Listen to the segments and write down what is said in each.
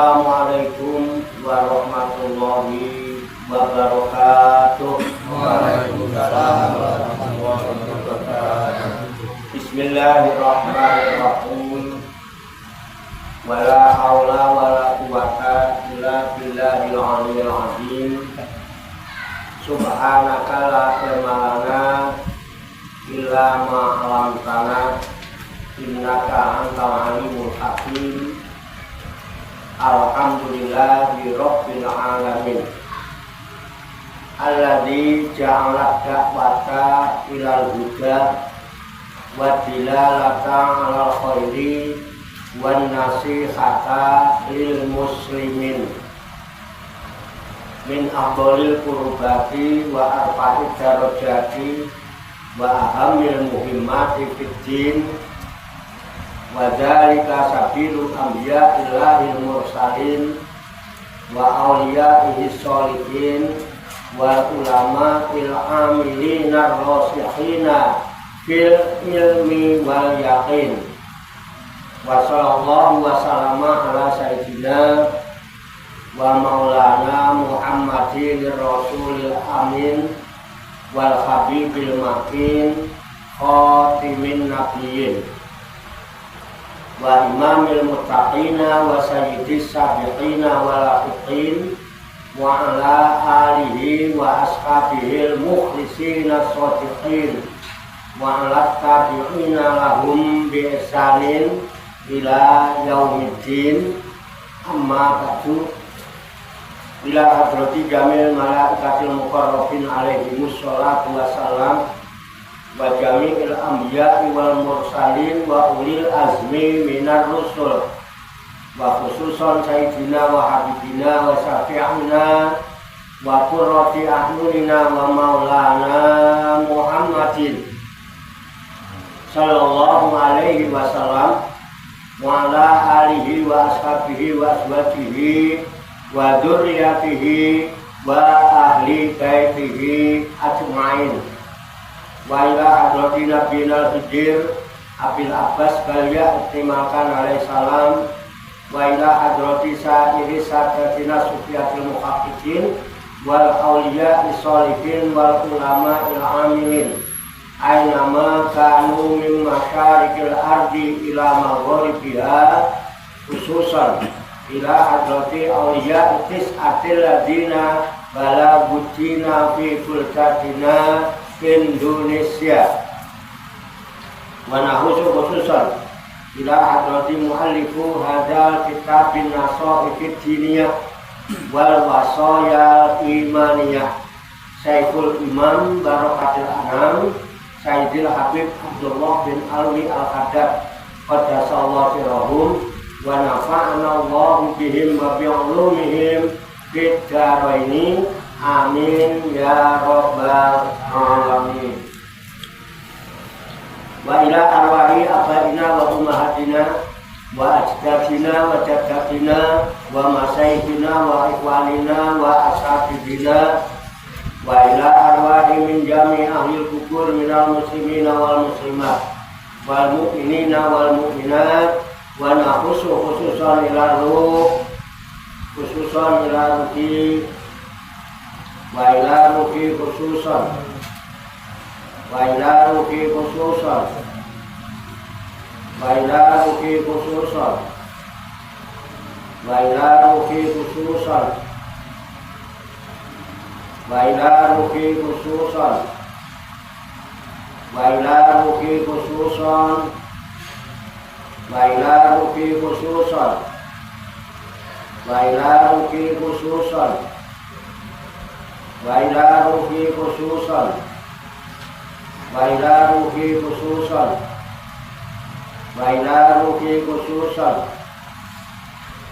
Assalamualaikum warahmatullahi wabarakatuh. Waalaikumsalam warahmatullahi wabarakatuh. Bismillahirrahmanirrahim. Wala haula wala quwata illa billahil aliyyil azim. Subhanaka la ilma lana illa ma 'allamtana innaka antal alimul hakim. Alhamdulillahi rabbil alamin. Alladzi ja'ala da'wata ilal huda wa dilalata 'alal khairi wan nasihata lil muslimin min afdhalil qurbati wa arfa'id darajati wa ahamil muhimmati fid din wa dzalika sabilul anbiya illahil mursalin wa awliya'ihi sholihin wa ulama il amilina rasihina fil ilmi wal yaqin. Wa sallallahu wa sallama ala sayyidina wa maulana Muhammadin rasulil amin wal habibil makin khatimin nabiyyin wa imamil muttaqina wa sayyidis sabiqina wal lafiqin wa ala alihi wa ashabihil mukhlisina shodiqin wa ala tabi'ina lahum bi ihsanin ila yaumiddin. Amma ba'du. Ila hadrati jamil malaikatil muqarrabin alaihimus sholatu wassalam wa jami'il anbiya'i wal mursalin wa ulil azmi minar rusul wa khususan sayyidina wa habibina wa syafi'ina wa qurrati a'yunina wa maulana Muhammadin sallallahu alaihi wasallam wa ala alihi wa ashabihi wa azwajihi wa dzurriyyatihi wa ahli baitihi ajmain. Wa ila hadrati nabiyina al-hijr Abil Abbas Balia Utimakan alaihi salam wa ila hadrati sa'iri sadatina sufiyatil muhaqqiqin wal awliya sholihin wal ulama il amilin aynama kanu min masyarikil ardi ila maghribiha, khususan ila hadrati awliya tis'atil ladina balagudina fi kulkatina Indonesia wa nahusu khususan ila hadrati muallifu hadal kitabin nasaifid diniyah wal wasaya imaniyah Saiful Imam Barakatil Anam Sayyidil Habib Abdullah bin Alwi Al-Haddad qaddasallahu sirrahum wa nafa'ana Allahu bihim wa bi'ulumihim fid dharaini amin ya rabbal alamin. Wa ila arwahi abaina wa ummahatina wa ajdadina wa jaddatina wa masyaykhina wa ikhwanina wa ashabina wa ila arwahi min jami' ahlil kubur minal muslimina wal muslimat wal mu'minina wal mu'minat wa nahusu khususan ila ruh khususan ila ruhi wa ila ruhi khususan wa ila ruhi khususan wa ila ruhi khususan wa ila ruhi khususan wa ila ruhi khususan wa ila ruhi khususan wa ila ruhi khususan wa ila ruhi khususan wa ila ruhi khususan wa ila ruhi khususan wa ila ruhi khususan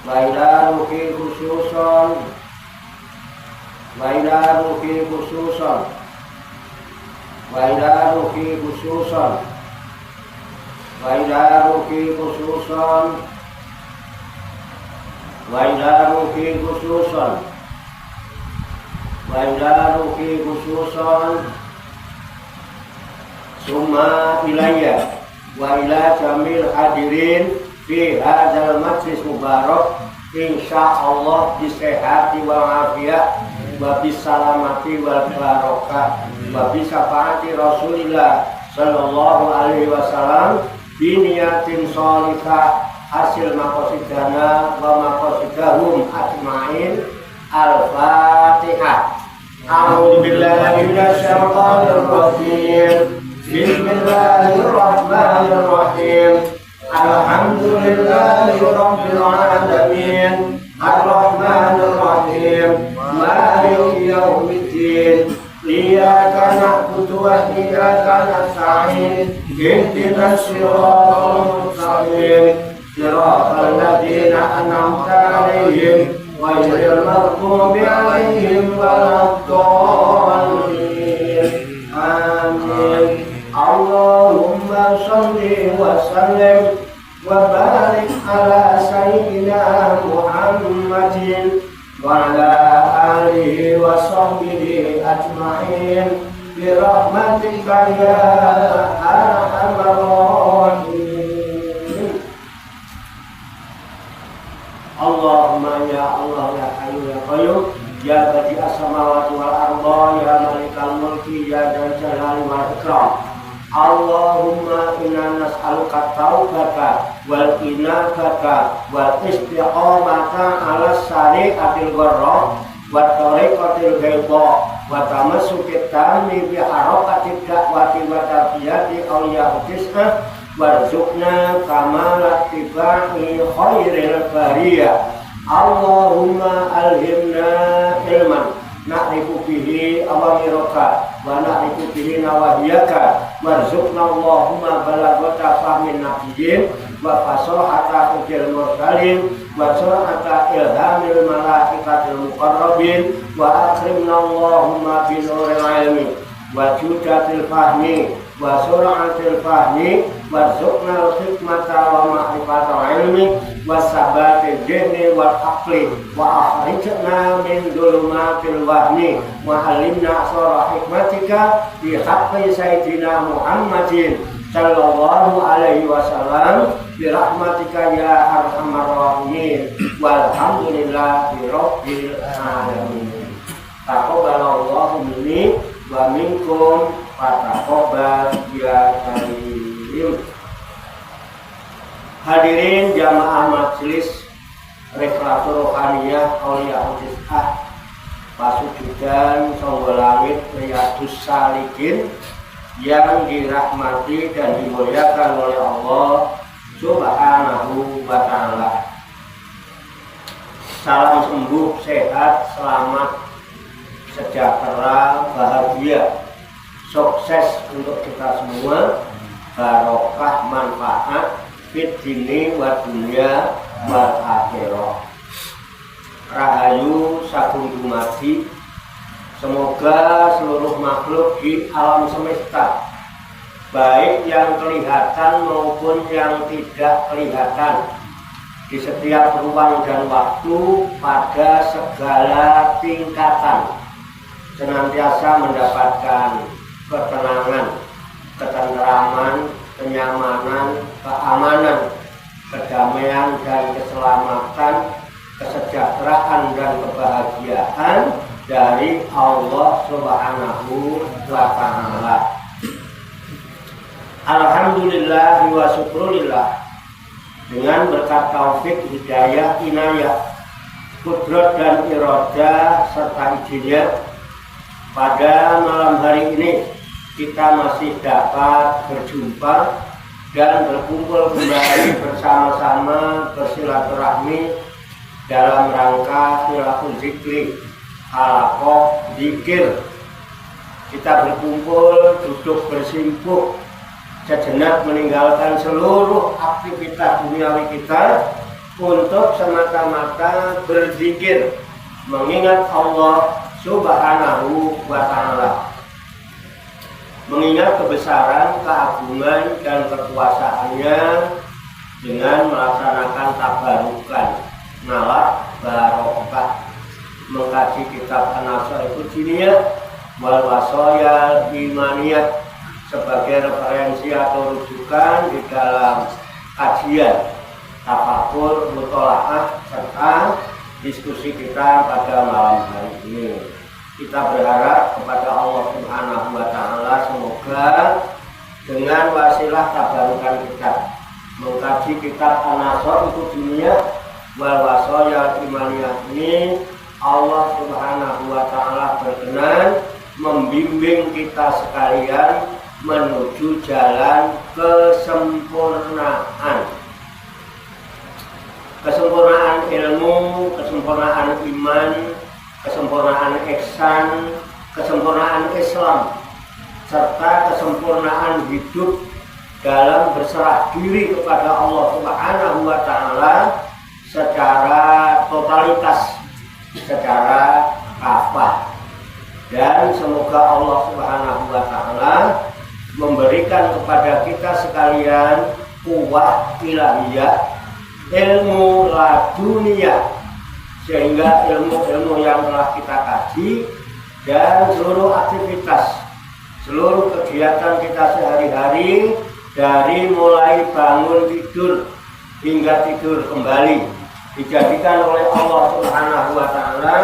wa ila ruhi khususan wa ila ruhi khususan wa ila ruhi khususan wa ila ruhi khususan wa ila ruhi khususan wa ila ruhi khususan summa ilayya wa ila jamil hadirin fi hadzal majlis mubarak insya Allah bisehati wal afiat wa bisalamati wal barokah wa bisafaati Rasulillah sallallahu alaihi wasallam biniyatin sholihah hasil maqasidana wa maqasidahum ajmain. Al-Fatihah. A'udzu billahi minasyaitonir rajim. Bismillahirrahmanirrahim. Alhamdulillahi rabbil alamin. Ar-Rahmanir Rahim. Maliki yaumiddin. Iyyaka na'budu wa iyyaka nasta'in. Ihdinas siratal mustaqim. Siratal ladzina an'amta 'alaihim ghairil maghdubi 'alaihim waladdallin. Amin. Allahumma shalli wa sallim wa barik ala sayyidina Muhammadin wa ala alihi wa sahbihi ajma'in bi rahmatika ya arhamar rahimin. Allahumma ya Allah ya Hayyu ya Qayyum ya badi'as samawati wal arda ya malikal mulki ya dzal jalali wal ikram. Allahumma inna nas'aluka taubata wal inabata wal istiqamata ala syari'atil gharra wa tariqatil bayda wa tamassukit tammi bi harakatid da'wati wa tarbiyati awliya tis'ah warzuqna kamalat tibai khairil bariyah. Allahumma alhimna ilman na'rifu bihi awamiraka wa na'rifu bihi nawahiyaka warzuqna Allahumma balagata fahmin nabiyyin wa fasahata hujjal mursalin wa sur'ata ilhamil malaikatil muqarrabin wa akrimna Allahumma binuril ilmi wa judatil fahmi wa sur'atil fahmi warzuqna hikmata wa ma'rifatal ilmi wa sabatil jihni wal aqli wa akhrijna min dhulumatil wahmi wa alimna asrar hikmatika bi haqqi sayyidina Muhammadin sallallahu alaihi wasallam bi rahmatika ya arhamar rahimin walhamdulillahi rabbil alamin. Taqabbalallahu minni wa minkum fataqabbal ya karim. Hadirin jamaah majelis Rekreator Rohaniyah Aulia Tis'ah Pasujudan Songgolangit Riyadus Salikin yang dirahmati dan dimuliakan oleh Allah Subhanahu wa ta'ala. Salam sembuh, sehat, selamat, sejahtera, bahagia, sukses untuk kita semua, barokah, manfaat fit dini wa dunya wal akhirah. Rahayu sagung dumadi. Semoga seluruh makhluk di alam semesta, baik yang kelihatan maupun yang tidak kelihatan, di setiap ruang dan waktu, pada segala tingkatan, senantiasa mendapatkan ketenangan, ketenteraman, kenyamanan, keamanan, kedamaian dan keselamatan, kesejahteraan dan kebahagiaan dari Allah Subhanahu wa ta'ala. Alhamdulillah wa syukurillah. Dengan berkat taufik, hidayah, inayah, kudrat dan iradah serta izinnya, pada malam hari ini kita masih dapat berjumpa dan berkumpul kembali bersama-sama bersilaturahmi dalam rangka khilaful zikri, halaqah zikir. Kita berkumpul, duduk bersimpuh, sejenak meninggalkan seluruh aktivitas duniawi kita untuk semata-mata berzikir, mengingat Allah Subhanahu wa ta'ala, mengingat kebesaran, keagungan, dan kekuasaannya dengan melaksanakan tabarukan, nalak, barokah, mengkaji kitab An-Nasaihud Diniyah wal Wasaya Imaniyah sebagai referensi atau rujukan di dalam kajian tafakur, mutolaah, serta diskusi kita pada malam hari ini. Kita berharap kepada Allah Subhanahu wa Ta'ala, semoga dengan wasilah tabarukan kita mengkaji kitab An-Nasr untuk dunia wal wasaya imaniyah ini, Allah Subhanahu wa Ta'ala berkenan membimbing kita sekalian menuju jalan kesempurnaan. Kesempurnaan ilmu, kesempurnaan iman, kesempurnaan ihsan, kesempurnaan Islam, serta kesempurnaan hidup dalam berserah diri kepada Allah Subhanahu wa Ta'ala secara totalitas, secara kafah. Dan semoga Allah Subhanahu wa Ta'ala memberikan kepada kita sekalian kuwah ilahiyah, ilmu ladunia, sehingga ilmu-ilmu yang telah kita kaji dan seluruh aktivitas, seluruh kegiatan kita sehari-hari, dari mulai bangun tidur hingga tidur kembali, dijadikan oleh Allah Subhanahu wa Ta'ala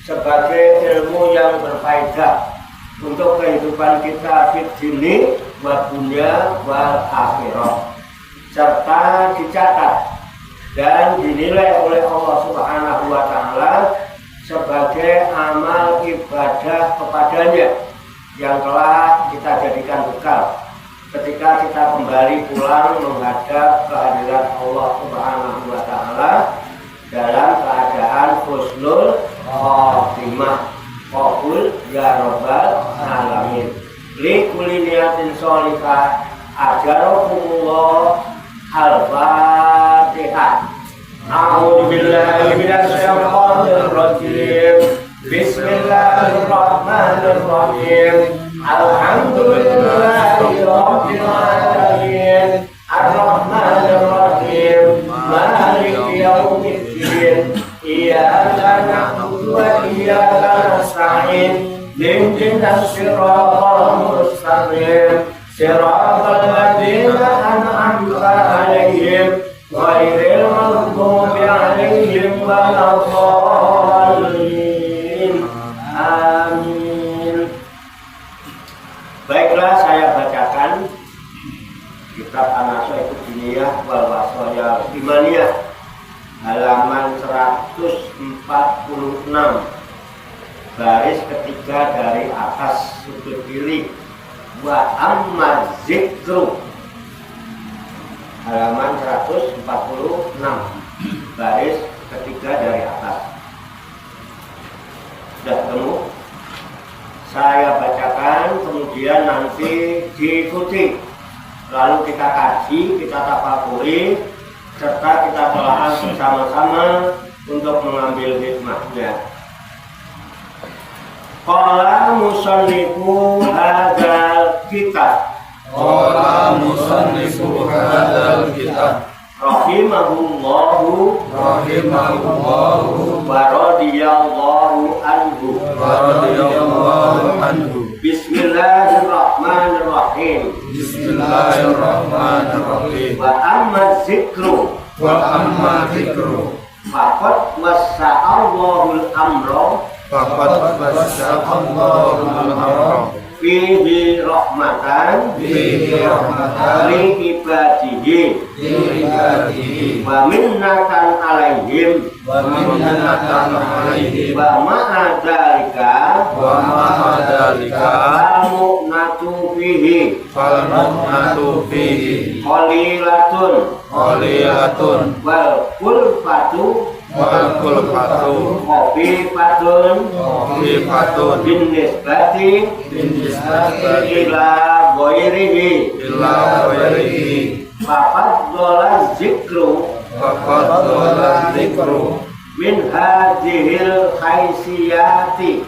sebagai ilmu yang berfaedah untuk kehidupan kita di sini wa dunya wal akhirah, serta dicatat dan dinilai oleh Allah Subhanahu wa Ta'ala sebagai amal ibadah kepadanya yang telah kita jadikan bekal ketika kita kembali pulang menghadap kehadiran Allah Subhanahu wa Ta'ala dalam keadaan husnul khotimah. Qabul ya rabbal alamin. Li kulli niyatin sholihah ajarakumullah. Al-Fatihah. A'udzu billahi minasy syaithanir rajim. Bismillahirrahmanirrahim. Alhamdulillahi rabbil alamin. Ar-Rahmanir Rahim. Maliki yaumiddin. Iyyaka na'budu wa iyyaka nasta'in. Ihdinas siratal mustaqim. Siratal ladzina an'amta 'alaihim ghairil maghdubi 'alaihim waladdallin. Amin. Baiklah, saya bacakan kitab An-Nasr Diniyah wal Wasaya Imaniyah halaman 146, baris ketiga dari atas sudut kiri. Wa amma zikru halaman 146, baris ketiga dari atas. Sudah ketemu? Saya bacakan, kemudian nanti diikuti, lalu kita kaji, kita tafakuri, serta kita telah bersama-sama untuk mengambil hikmahnya. Qala musannifu hadzal kitab. Qala musannifu hadzal kitab. Rahimahullahu wa radiyallahu anhu. Bismillahirrahmanirrahim. Bismillahirrahmanirrahim. Wa amma zikru. Faqad wassa'allahul amra. Faqad wassa'allahul amra. Fihi rahmatan li ibadihi wa minnatan alaihim wa ma'adzalika al-mu'natu fihi qalilatun wal kulfatu khafiffatun bin nisbati ila ghairihi faqad zikru min hadhil haysiyati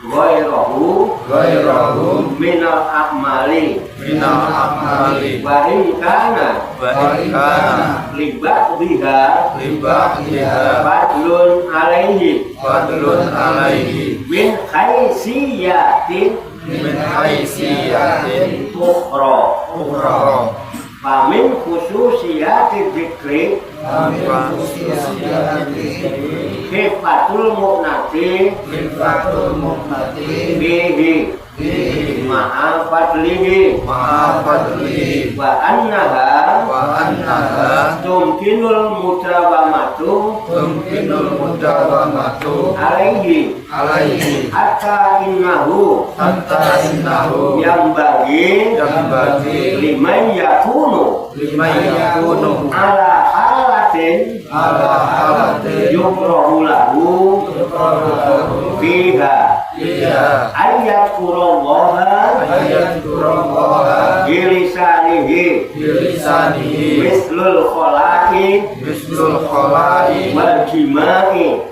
ghairahu minal a'mali wa in kana libat biha fadlun alaihi min haysiyatin ukhra. Famin khususiyati dzikri Hifatul mu'nati bihi ma'a fadlihi wa annaha tumkinul mudawamatu alaihi hatta innahu yang bagi liman yakunu ala halatin yukrahu lahu fiha ayat kurallaha bilisanihi mislul kholai wal jimai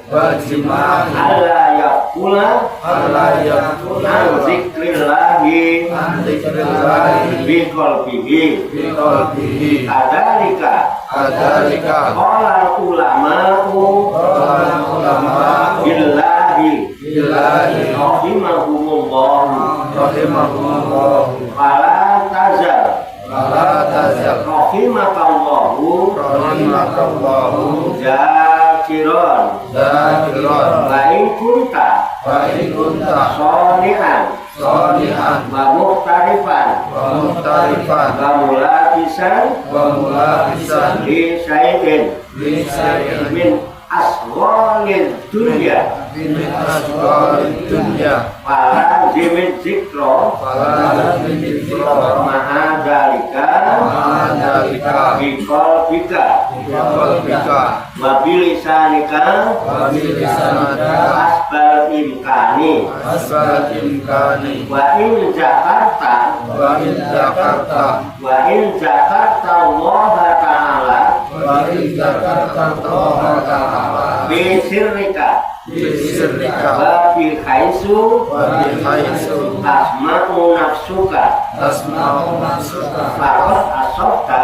alla yakula an zikrillahi biqalbihi adalika qala ulama'u billahi rahimahumullah fala tazal rahimakallahu zakiran wa in kunta sholihan wa muhtarifan wa mulabisan li syai'in min asghalid dunya para jimit zikro maha dalika bikol bika wabilisanika asbal imkani wa in Jakarta Allah ta'ala bisirrika wa fi khaisu asma'u nafsuka faqad asabta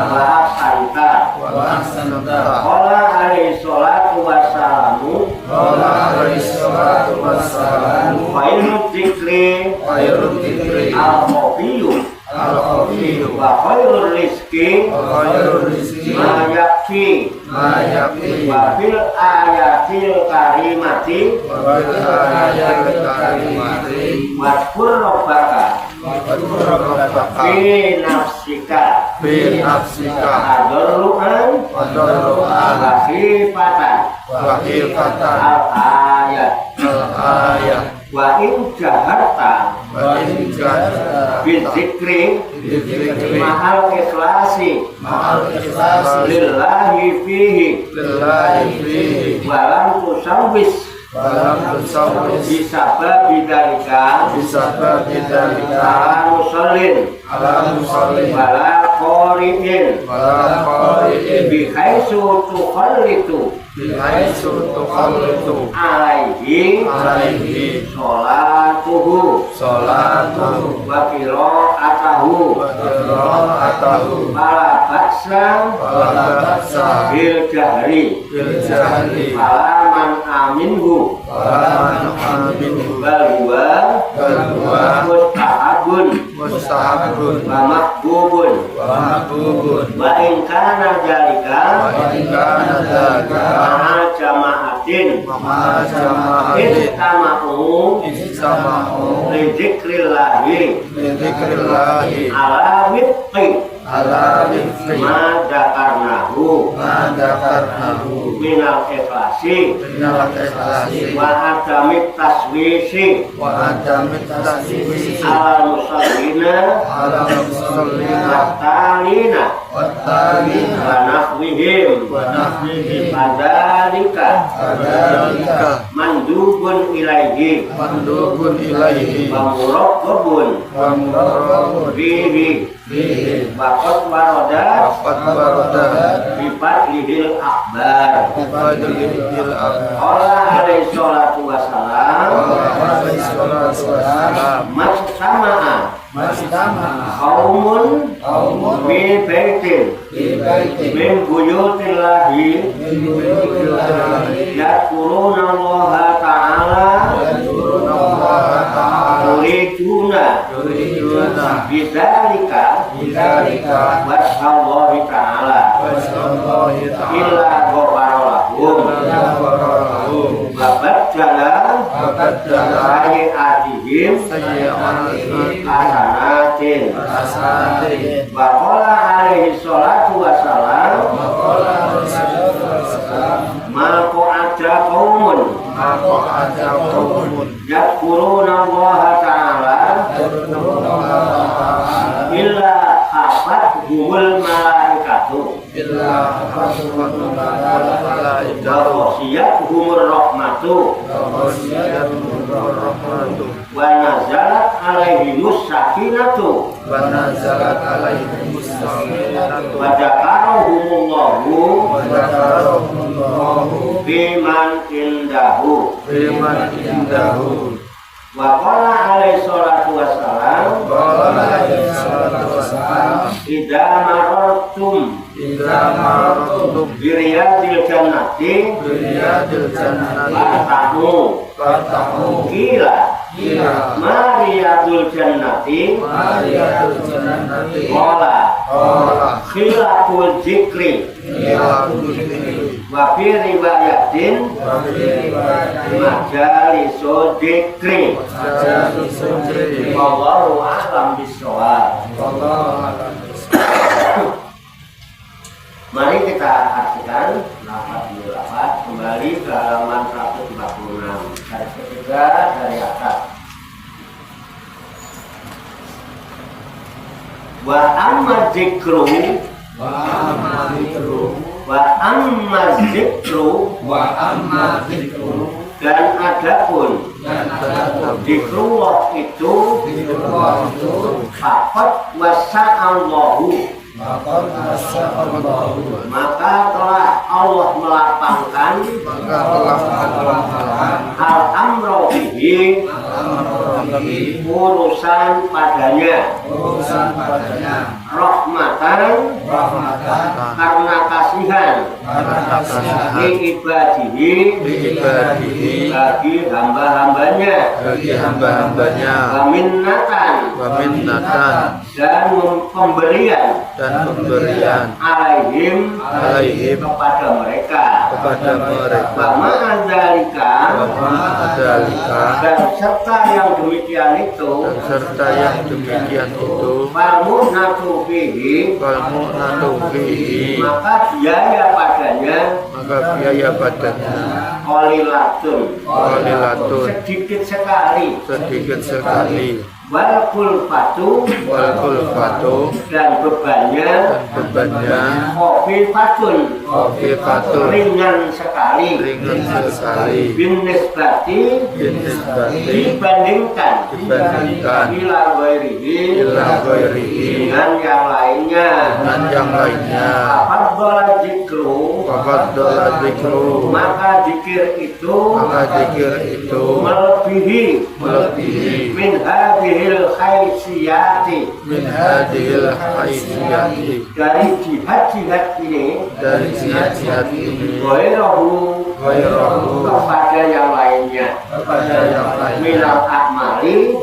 wa ahsanta qala alaihi salatu wassalamu khairul dzikri al-khafiyyu wa khairul rizqi ma yakfi wa fil ayatil karimati wa qur rabbaka fi nafsika adarru'an wa khifatan al-ayat wa in jaharta bizikri mahal ikhlasi lillahi fihi walam tusawwis bisabab bidalika ala musallin wala qori'in bihaisu tukhallitu alaihi sholatuhu wa qira'atahu fala baksa bil jahri fala man aminhu bal huwa mustahabun wa mahbubun wa in kana jalika ma'a jama'atin istama'u li dzikrillahi ala wifqi ma dzakarnahu minal ikhlasi wa adamit taswisi ala musallina wattalina wa nahwihim padalika mandubun ilaihi wa muraqqabun bihi Bakat waroda bifadlihil akbar Allah alaihi salatu wassalam Masama'a Qaumun min baitin min buyutillahi yadkuruna Allah ta'ala yuriduna bidzalika bidzalika wassallahi ta'ala wasallahi illa ta'ala ghafaralahum ya baralahum babaddala babaddala sayyi'atihim sayyi'atihim hasanatin hasanati wa qala alaihi salatu wassalam maqala rasulullah ma qa'ada qaumun maka ada qaumun yadhkuruna Allah ta'ala illa hafathumul malaikatu illa hafathumul wa malaikatu ghashiyatuhumur rahmatu wa nazalat alaihimus sakinatu wa nazalat alaihimus sakinatu wa dzakarahumullahu wa dzakarahumullahu biman indahu biman indahu wa qala alaihi salatu wassalam qala alaihi salatu wassalam idza marartum idza marartum biriyadil jannati biriyadil jannati fatahu kila mariyadul jannati mariyadul jannati qala khilaful zikri ilahul wa fi riwayatin majalisul zikri wallahu a'lam bishawab. Mari kita artikan lafaz demi lafaz kembali ke halaman 146 garis ketiga dari atas. Wa amma zikru wa amma dzikru wa amma zikru wa amma dzikru dan adapun dan adapun zikrullah itu zikrullah itu faqad wasa'allahu maka masyaallahu maka telah Allah melapangkan maka telah melapangkan al-amro bihi amri urusan padanya urusan padanya rahmatan rahmatan karena kasihan karena kasihan li ibadihi ibadihi bagi hamba-hambanya bagi hamba-hambanya wa minnatan wa minnatan dan pemberian dan pemberian alaihim kepada mereka kepada mereka wa ma'adzalika wa ma'adzalika dan serta yang demikian itu dan serta yang demikian itu farmunatu fihi wal mu'natu fihi maka biaya padanya maka biaya badannya qalilatun qalilatun sedikit sekali wal kulfatu wal kulfatu dan bebannya khafifatun ringan sekali bin nisbati dibandingkan ila ghairihi dengan yang lainnya afadhala dzikru maka zikir itu melebihi min hadhil haysiyati dari jihad ini ghairahu kepada yang lainnya minal akmali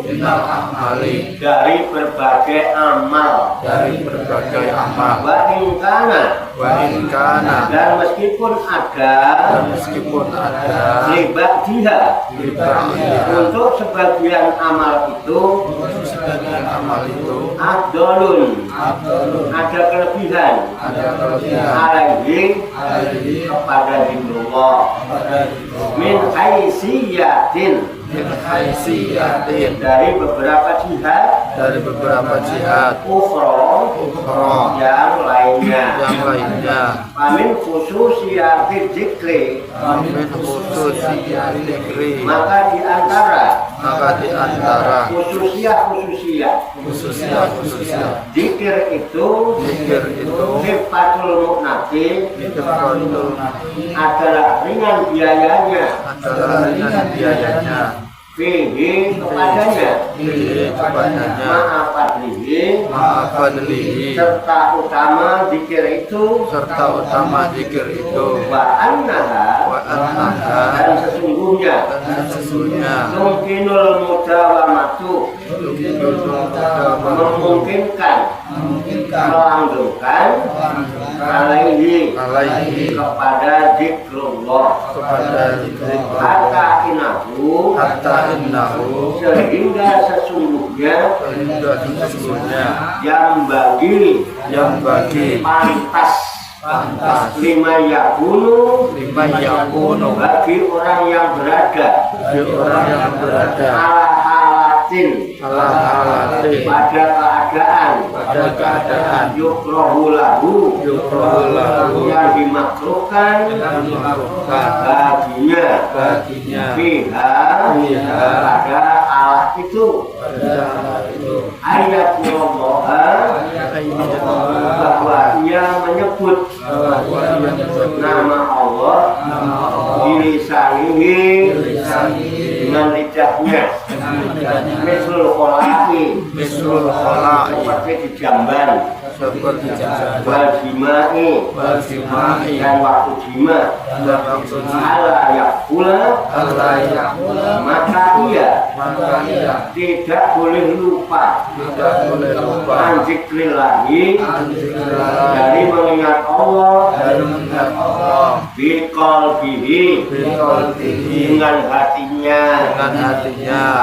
dari berbagai amal wa in kana dan meskipun ada libat dia untuk sebagian amal itu abdolun ada kelebihan alaihi kepada zikrullah min haisiyatin dari beberapa jihad ukhra yang lainnya amin khususiyati dzikri maka di antara khususiyah zikir itu sifatul mu'nati adalah ringan biayanya fihi kepadanya, ma'a fadlihi, serta utama zikir itu, wa annaha, dan sesungguhnya, mungkinul mudawamatu, memungkinkan, melanggengkan, alaihi, kepada zikrullah, hatta innahu, sehingga sesungguhnya, yang bagi pantas lima yakunu, bagi orang yang berada ala halatin, pada keadaan yukrohu lahu, yang dimakruhkan baginya fiha, pada alat itu, ayatullah, bahwa ia menyebut nama Allah bilisanihi, dengan lidahnya, mislul kholai, seperti di jamban, wal jimai, dan waktu jima, ala yakula, maka ia tidak boleh lupa anzikrillahi, dari mengingat Allah, biqalbihi, dengan hatinya,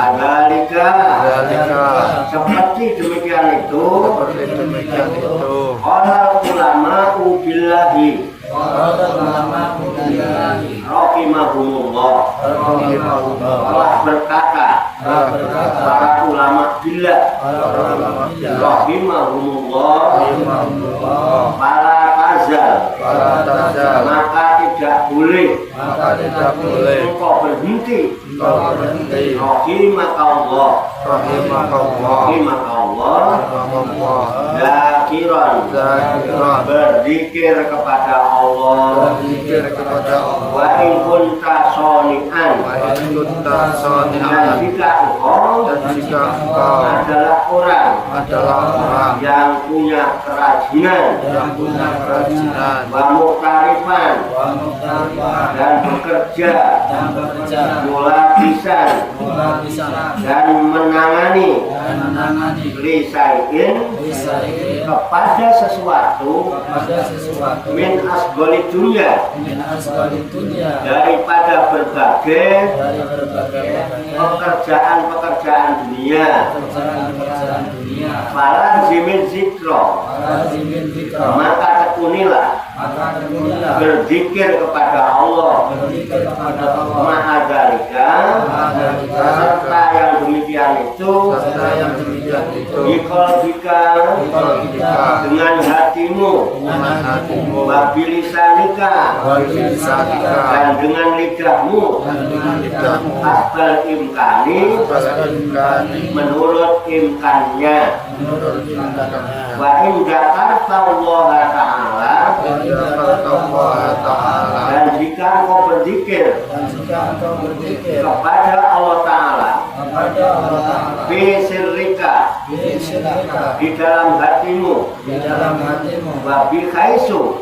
Adalika, seperti demikian itu, orang ulama billahi, rahimahumullah, telah berkata, para ulama billah, rahimahumullah, para tazal, maka tidak boleh engkau berhenti, rahimakallah, zakiran, berzikir kepada Allah, wa in kunta shoni'an, dan jika engkau adalah orang yang punya kerajinan, wa muqtarifan, dan bekerja, mulabisan, dan menangani, lisai'in, kepada sesuatu, min asgoli dunia, daripada berbagai pekerjaan dunia, para zimin zikro, maka tekunilah berzikir kepada Allah, ma'adhalika, serta yang demikian itu, biqalbika, dengan hatimu, wabilisanika, dan dengan lidahmu, asbal imkani, menurut imkannya, wa in dzakarta Allah Ta'ala, dan jika engkau berzikir kepada Allah Ta'ala, fi sirrika, di dalam hatimu, wa bi khaisu,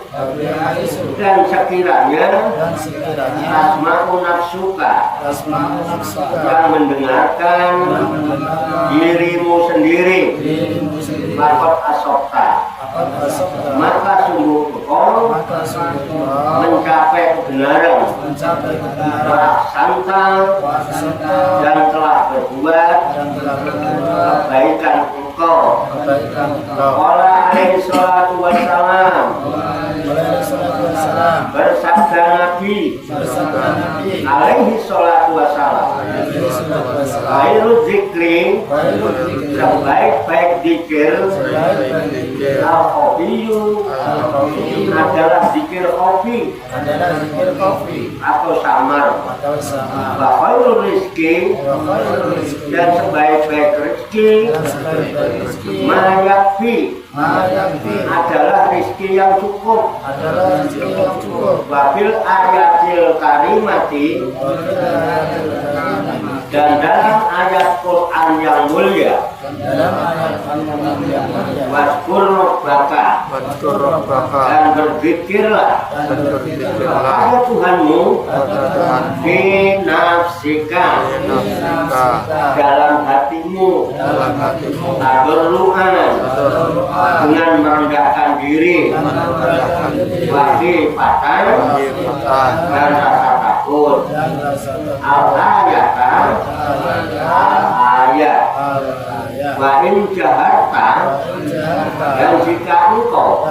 dan sekiranya asma'u nafsuka, yang mendengarkan dirimu sendiri, maka asokta, maka sungguh engkau mencapai kebenaran, santa, dan telah berbuat kebaikan engkau. Qala alaihi salatu wassalam, bersabda Nabi alaihi salatu wassalam, khairu zikri, sebaik-baik zikir, al-khofiyu, adalah zikir khofi atau samar, wa khairul rizki, dan sebaik-baik rezeki, ma yakfi, adalah rezeki yang cukup, wabil ayatil karimati, Dan dalam ayat Quran yang mulia, waskur rabbaka, dan berzikirlah pada Tuhanmu fi nafsika, dalam hatimu, tadarruan, dengan merendahkan diri, khifatan, dan rasa takut. Al-ayatan, ayat. Wa in jaharta, dan jika engkau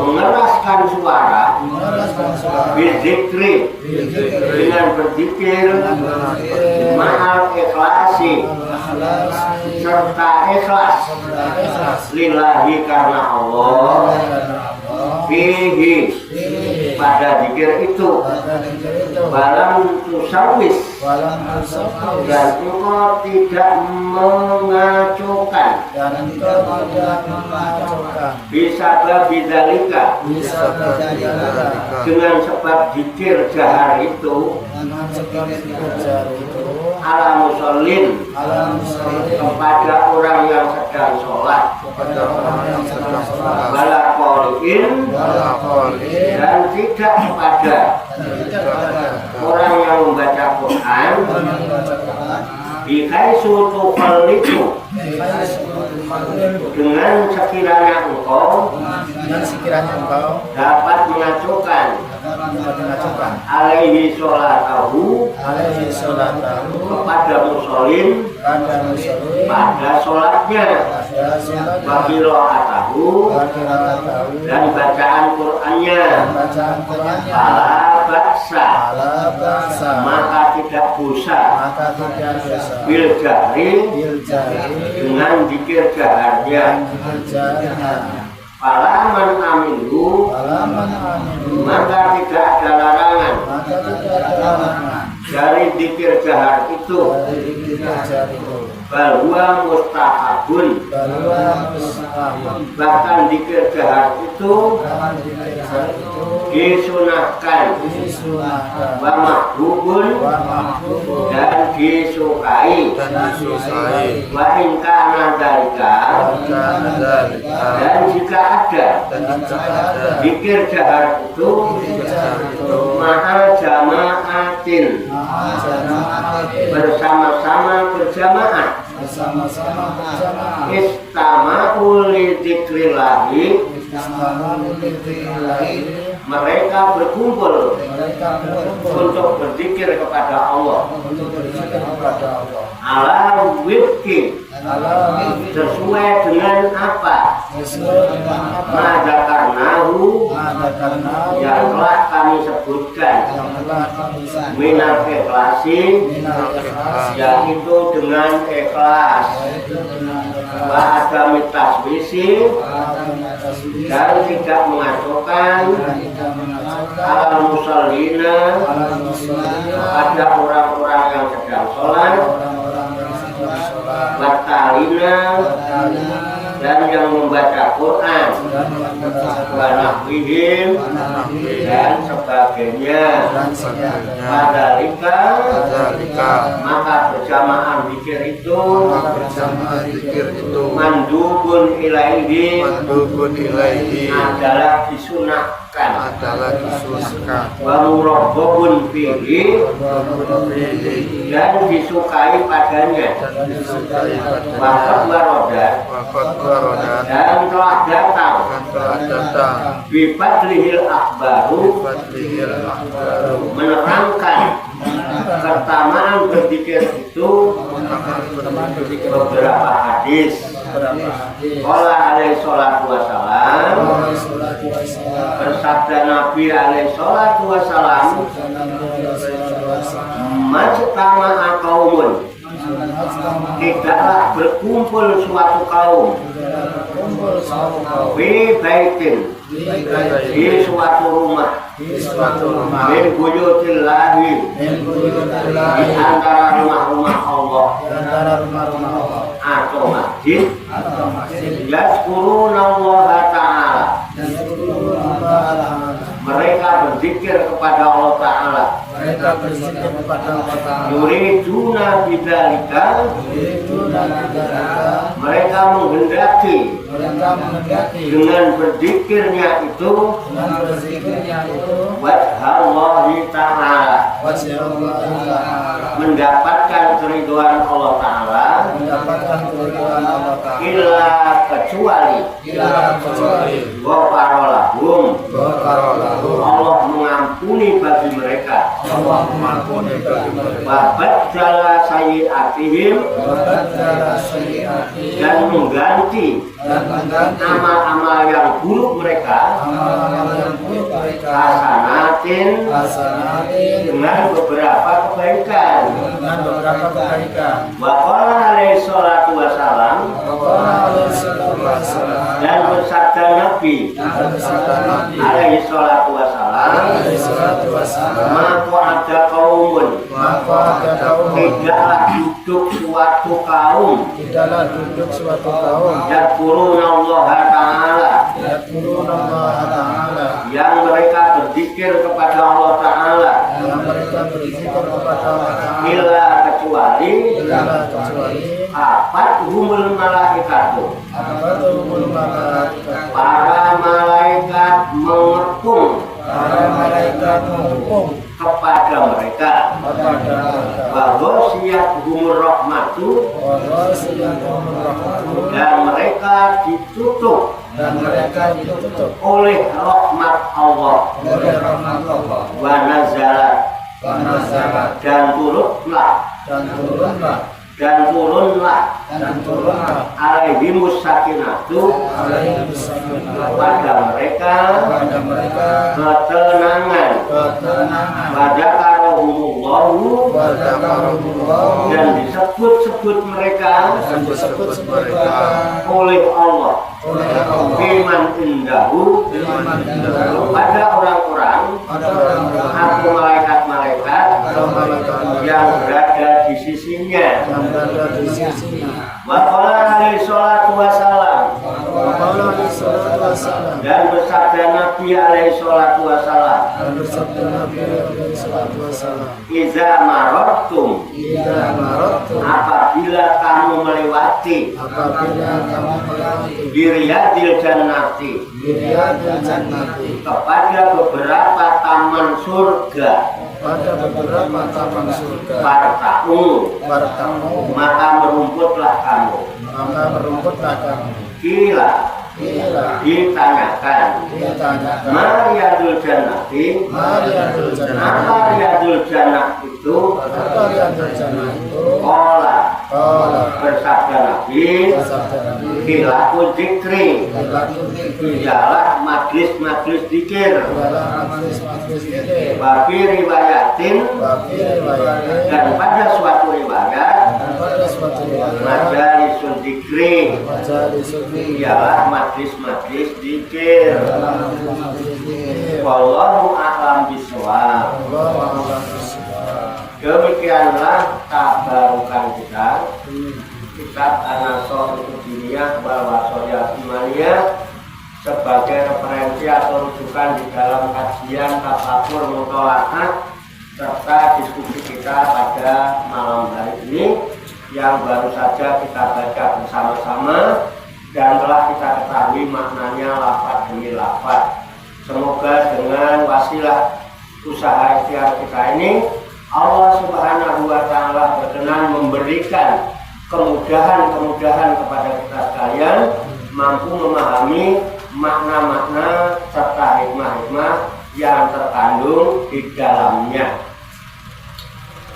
mengeraskan suara, bizikri, dengan berzikir, ma'al ikhlasi, serta ikhlas, lillahi, karena Allah, fihi, pada zikir itu, balam tusawis, dan engkau tidak mengacukan, bisa babidalika, dengan sebab zikir jahar itu, ala musallin, kepada orang yang sedang sholat, wala qori'in, dan tidak kepada orang yang membaca Quran, bikaisu tuqallidu, dengan sekiranya engkau dapat mengacukan alaihi sholatahu, kepada musholin, pada sholatnya, wakiro'atahu, dan bacaan Qur'annya, fala baksa, maka tidak dosa, bil jahri, dengan zikir jaharnya. Fala man amilu, maka tidak ada larangan dari zikir jahar itu, bahwa mustahabun, bahkan zikir jahar itu disunahkan, wa mahbubun, dan disukai, wa in kana dzalika, dan jika ada zikir jahar itu ma'a jama'atin, bersama-sama berjamaah, istama'u li dzikrillahi, mereka berkumpul untuk berzikir kepada Allah, ala wifki, sesuai dengan apa madzakarnahu, yang telah kami sebutkan, minal ikhlasi, yaitu dengan ikhlas, wa adami taswisi, dan tidak mengacukan, al musallina, pada orang-orang yang sedang sholat, watalina, dan yang membaca Quran, wanahwihim, dan sebagainya. Padalika, maka berjamaah zikir itu, mandubun ilaihi, adalah disunahkan, wa muraghhabun fihi, dan disukai padanya, waqad waroda, dan telah datang, bifadlihil akhbaru, menerangkan keutamaan berzikir itu beberapa hadis. Qala alaihi sholatu wassalam, bersabda Nabi alaihi sholatu wassalam, majtama'a qaumun, tidaklah berkumpul suatu kaum, fi baitin, di suatu rumah, min buyutillahi, di antara rumah-rumah Allah, atau masjid, yazkurunallaha ta'ala, mereka berzikir kepada Allah Ta'ala, mereka berzikir kepada Allah Ta'ala. Yuriduna bidzalika, mereka menghendaki dengan berzikirnya itu wajhallahi ta'ala, mendapatkan keridhaan Allah Ta'ala, illa kecuali ghafaralahum, Allah mengampuni bagi mereka, wabaddala sayyi'atihim, dan mengganti amal-amal yang buruk mereka hasanatin, dengan beberapa kebaikan. Wa qala alaihi salatu wassalam, dan bersabda Nabi alaihi salatu wassalam, maka ada kaumun, tidaklah duduk suatu kaum, yadkuruna Allah Ta'ala, yang mereka berzikir kepada Allah Ta'ala, illa kecuali apat humul malaikatu, para malaikat mengepung kepada mereka, waghsiyat humur rahmatu, dan mereka ditutup oleh rahmat Allah, wa nazalat, dan turunlah alaihimus sakinatu, pada mereka ketenangan, wadzakarohumullahu, dan disebut-sebut mereka oleh Allah, biman indahu, pada orang-orang atau malaikat-malaikat yang berada di sisinya. Wa qala alaihi salatu wassalam, dan bersabda Nabi alaihi salatu wassalam, iza marartum, apabila kamu melewati biriyadil jannati, kepada beberapa taman surga, Farta'u, maka merumputlah kamu. Kila, ditanyakan, Mariyadul jannati, apa riyadul jannah itu? Qala, bersabda Nabi, khilaful dzikri, ialah majlis-majlis dzikir, babi riwayatin, dan pada suatu riwayat, majalisul dzikri, ialah majlis-majlis dzikir. Wallahu a'lam bishawab. Demikianlah tabarukan kita, kitab An-Nasr Diniyah wal Wasiyah Imaniyah, sebagai referensi atau rujukan di dalam kajian tafsir mutola'ah serta diskusi kita pada malam hari ini yang baru saja kita baca bersama-sama dan telah kita ketahui maknanya lafaz demi lafaz. Semoga dengan wasilah usaha ikhtiar kita ini Allah Subhanahu wa Ta'ala berkenan memberikan kemudahan-kemudahan kepada kita sekalian, mampu memahami makna-makna serta hikmah-hikmah yang terkandung di dalamnya.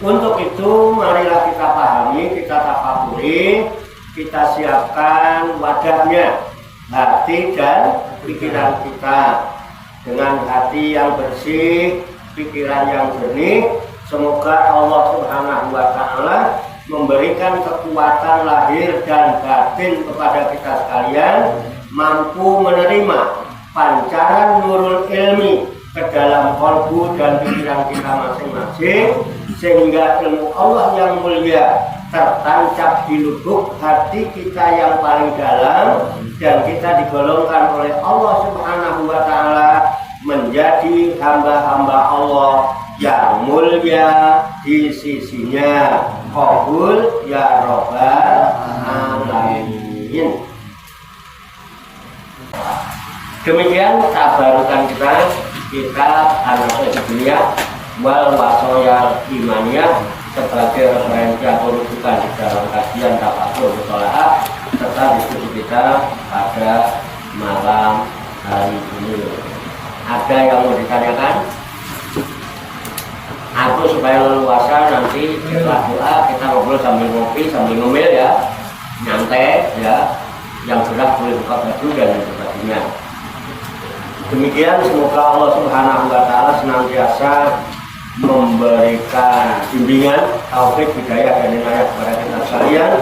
Untuk itu marilah kita pahami, kita tafakuri, kita siapkan wadahnya, hati dan pikiran kita. Dengan hati yang bersih, pikiran yang jernih, semoga Allah Subhanahu wa Ta'ala memberikan kekuatan lahir dan batin kepada kita sekalian, mampu menerima pancaran nurul ilmi ke dalam kalbu dan pikiran kita masing-masing, sehingga ilmu Allah yang mulia tertancap di lubuk hati kita yang paling dalam, dan kita digolongkan oleh Allah Subhanahu wa Ta'ala menjadi hamba-hamba Allah yang mulia di sisinya. Qabul ya Rabbal Alamin. Demikian tabarukan kita anak dunia wal wasoyal imaniyah sebagai referensi atau rujukan di dalam kajian tafakur mutolaah serta diskusi kita pada malam hari ini. Ada yang mau ditanyakan? Aku supaya leluasa nanti setelah doa kita ngobrol sambil ngopi sambil ngomel ya, nyantai ya, yang berat boleh buka baju dan sebagainya. Demikian, semoga Allah Subhanahu wa Ta'ala senantiasa memberikan bimbingan, taufik, hidayah dan inayah kepada kita sekalian,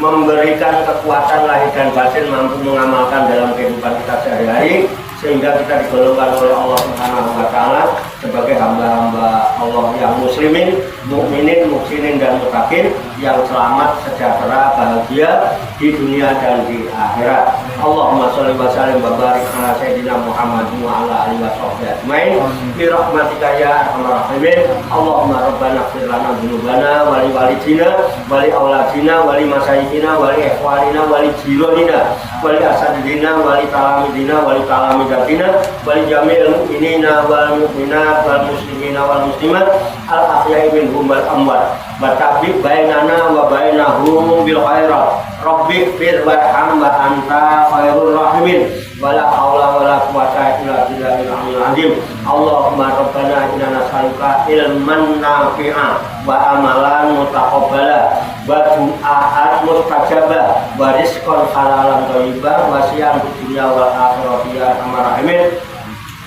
memberikan kekuatan lahir dan batin mampu mengamalkan dalam kehidupan kita sehari-hari, sehingga kita digolongkan oleh Allah Subhanahu wa Ta'ala sebagai hamba-hamba Allah yang muslimin, mukminin, muhsinin dan muttaqin yang selamat, sejahtera, bahagia di dunia dan di akhirat. Allahumma sholli wa sallim wa barik ala sayyidina Muhammad wa ala alihi wa sahbihi ajmain bi rahmatika ya arhamar rahimin. Allahumma rabbana ighfir lana dzunubana wa li walidina wa li auladina wa li masayikhina wa li ikhwanina wa li jiranina wa li asadidina wa li talamidina wa li talamidatina wa li jami'il mu'minina wal mu'minat wal muslimina wal muslimat al ahya'i minhum wal amwat wa tabiq bainana wa bainahum bil khairat. Rabbi fir warham wa anta khairur rahimin wala haula wala quwwata illa billahil aliyyil azim. Allahumma rabbana inna nas'aluka ilman nafi'a wa amalan mutaqabbala wa du'aan mustajaba wa rizqan halalan thayyiban wa siyan fid dunya wal akhirati ya arhamar rahimin.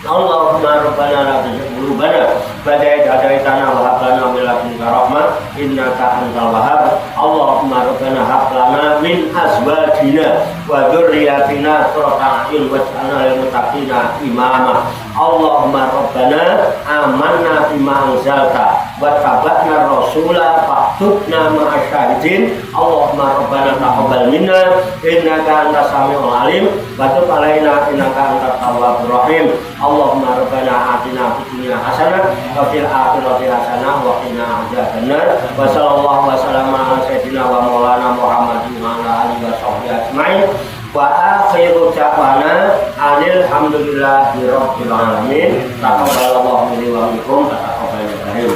Allahumma rabbana la tuzigh qulubana ba'da idh hadaytana wa hab lana min ladunka rahmah innaka antal wahhab. Allahumma rabbana hab lana min azwajina wa dzurriyyatina qurrata a'yun waj'alna lil muttaqina imama. Allahumma rabbana amanna bima anzalta wa tabatna rasula faktubna ma'asy syahidin. Allahumma rabbana taqabbal minna innaka antas samiul alim wa tub alaina innaka antat tawwabur rahim. Allahumma rabbana atina fid dunya hasanah wa fil akhirati hasanah wa qina adzabannar. Wa sallallahu wa sallama ala sayyidina wa maulana Muhammadin wa ala alihi wa sahbihi ajmain. Wa akhiru da'wana alhamdulillahi rabbil alamin. Taqabbalallahu minni wa minkum taqabbal karim.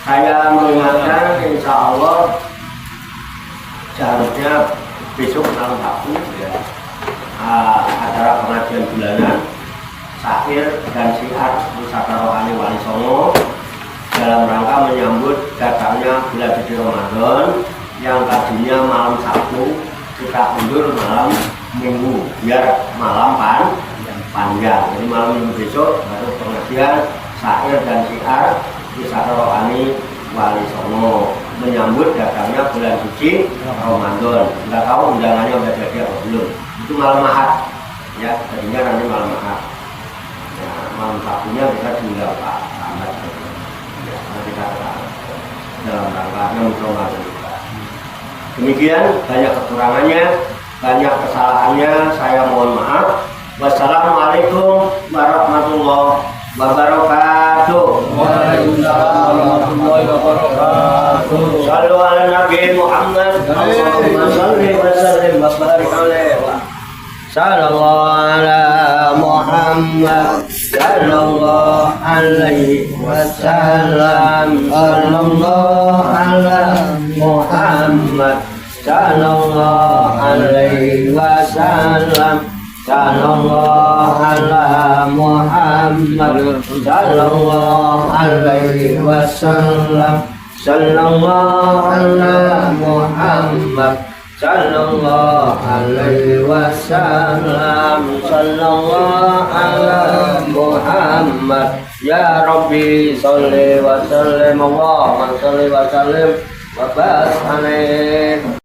Saya mengingatkan insyaallah seharusnya besok malam Sabtu ya, acara pengajian bulanan syair dan syiar Pusaka Rohani Wali Songo dalam rangka menyambut datangnya bulan suci Ramadan yang tadinya malam Sabtu kita undur malam Minggu biar malam panjang. Jadi malam Minggu besok baru pengajian syair dan syiar Pusaka Rohani Wali Songo menyambut datangnya bulan suci Ramadan. Nggak tahu undangannya udah jadi atau belum. Itu malam Ahad ya, tadinya nanti malam Ahad. Malam Sabtunya kita tinggal Pak Ahmad ya, kita dalam rangka Ramadan. Demikian, banyak kekurangannya, banyak kesalahannya, saya mohon maaf. Wassalamualaikum warahmatullahi wabarakatuh. Waalaikumsalam warahmatullahi wabarakatuh. Shallu ala Nabi Muhammad. Allahumma shalli wa sallim wa barik alaihi. Sallallahu ala Muhammad. Sallallahu alaihi wasallam. Sallallahu ala Muhammad. Sallallahu alaihi wasallam. Sallallahu ala Muhammad. Sallallahu alaihi wasallam. Sallallahu ala Muhammad. Sallallahu alaihi wasallam. Sallallahu ala Muhammad. Ya Rabbi sholli wa sallim. Allahumma sholli wa sallim wa barik alaihi.